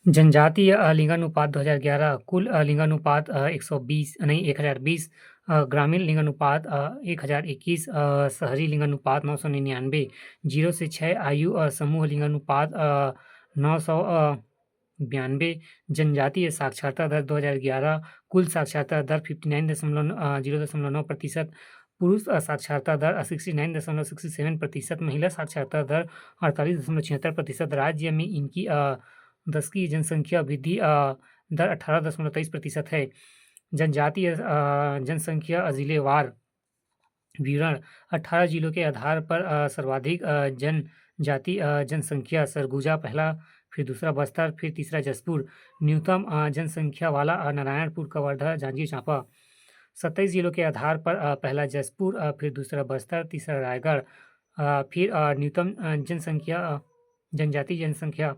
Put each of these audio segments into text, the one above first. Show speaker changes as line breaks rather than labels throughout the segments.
जनजातीय लिंगानुपात 2011 कुल लिंगानुपात 1020 ग्रामीण लिंगानुपात 1021 शहरी लिंगानुपात 999 0 से 6 आयु समूह लिंगानुपात 992 जनजातीय साक्षरता दर 2011 कुल साक्षरता दर 59.0.9% पुरुष साक्षरता दर 69.67%, महिला साक्षरता दर 48.76%। राज्य में इनकी 10 की जनसंख्या वृद्धि दर 18.23% है। जनजातीय जनसंख्या जिलेवार विवरण 18 जिलों के आधार पर सर्वाधिक जनजाति जनसंख्या सरगुजा पहला, फिर दूसरा बस्तर, फिर तीसरा जसपुर। न्यूनतम जनसंख्या वाला नारायणपुर, कवर्धा, जांजगीर चांपा। 27 जिलों के आधार पर पहला जसपुर, फिर दूसरा बस्तर, तीसरा रायगढ़, फिर न्यूनतम जनजाति जनसंख्या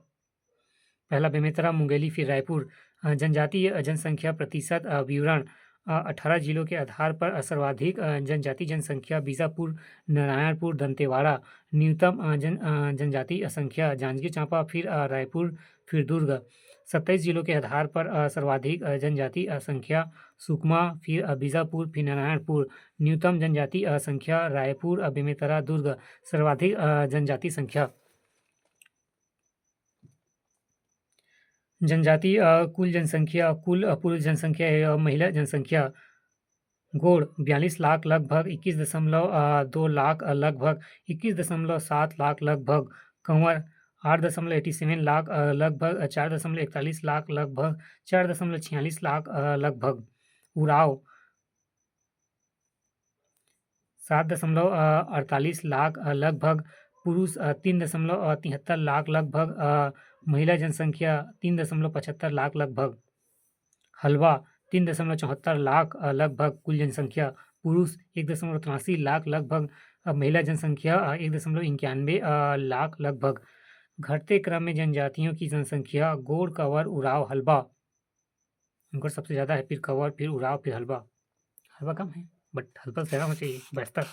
पहला बेमेतरा, मुंगेली, फिर रायपुर। जनजातीय जनसंख्या प्रतिशत विवरण 18 जिलों के आधार पर सर्वाधिक जनजाति जनसंख्या बीजापुर, नारायणपुर, दंतेवाड़ा। न्यूनतम जनजाति संख्या जांजगीर चांपा, फिर रायपुर, फिर दुर्ग। 27 जिलों के आधार पर सर्वाधिक जनजाति संख्या सुकमा, फिर बीजापुर, फिर नारायणपुर। न्यूनतम जनजाति संख्या रायपुर, बेमेतरा, दुर्ग। सर्वाधिक जनजाति संख्या। जनजाति कुल जनसंख्या, कुल पुरुष जनसंख्या एवं महिला जनसंख्या। गोंड 42 लाख लगभग 21.2 लाख लगभग 21.7 लाख लगभग। कंवर 8.87 लाख लगभग 4.41 लाख लगभग 4.46 लाख लगभग। उराव 7.48 लाख लगभग। पुरुष 3.73 लाख लगभग। महिला जनसंख्या 3.75 लाख लगभग। हलवा 3.74 लाख लगभग कुल जनसंख्या। पुरुष 1.83 लाख लगभग। महिला जनसंख्या 1.91 लाख लगभग। घटते क्रम में जनजातियों की जनसंख्या गोंड, कंवर, उराव, हलबा। गोंड सबसे ज़्यादा है, फिर कंवर, फिर उराव, फिर हलबा। हलबा कम है बट हलबा ज़्यादा होना चाहिए। बस्तर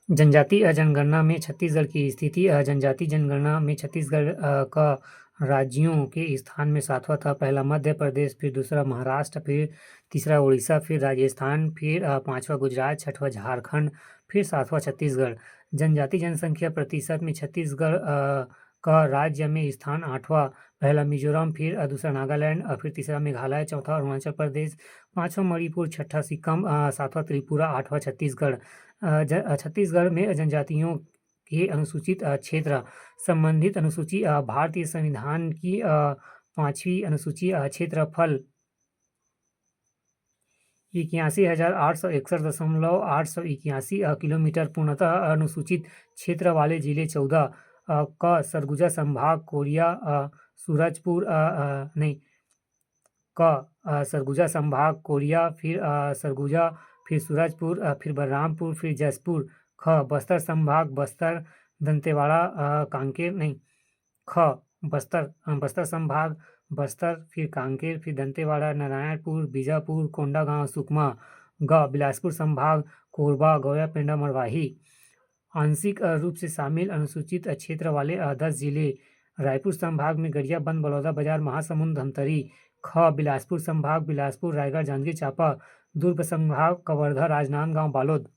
जनजाति जनगणना में छत्तीसगढ़ की स्थिति। जनजाति जनगणना में छत्तीसगढ़ का राज्यों के स्थान में 7वां था। पहला मध्य प्रदेश, फिर दूसरा महाराष्ट्र, फिर तीसरा उड़ीसा, फिर राजस्थान, फिर 5वां गुजरात, 6वां झारखंड, फिर 7वां छत्तीसगढ़। जनजाति जनसंख्या प्रतिशत में छत्तीसगढ़ का राज्य में स्थान 8वां। पहला मिजोरम, फिर दूसरा नागालैंड, फिर तीसरा मेघालय, चौथा अरुणाचल प्रदेश, 5वां मणिपुर, 6ठा सिक्किम, 7वां त्रिपुरा, 8वां छत्तीसगढ़। छत्तीसगढ़ में जनजातियों के अनुसूचित क्षेत्र संबंधित अनुसूची भारतीय संविधान की 5वीं अनुसूची क्षेत्रफल 81,861.881 किलोमीटर। पूर्णतः अनुसूचित क्षेत्र वाले जिले 14 क सरगुजा संभाग, कोरिया, सूरजपुर नहीं क सरगुजा संभाग, कोरिया, फिर सरगुजा, फिर सूरजपुर, फिर बलरामपुर, फिर जसपुर। ख बस्तर संभाग, बस्तर, दंतेवाड़ा, कांकेर नहीं ख बस्तर संभाग, बस्तर, फिर कांकेर, फिर दंतेवाड़ा, नारायणपुर, बीजापुर, कोंडागांव, सुकमा। ग बिलासपुर संभाग, कोरबा, गौरा, पेंडा, मरवाही। आंशिक रूप से शामिल अनुसूचित क्षेत्र वाले 10 जिले। रायपुर संभाग में गरियाबंद, बलौदा बाजार, महासमुंद, धमतरी। ख बिलासपुर संभाग, बिलासपुर, रायगढ़, जांजगीर चांपा। दुर्ग संभाग, कवर्धा, राजनांदगांव, बालोद।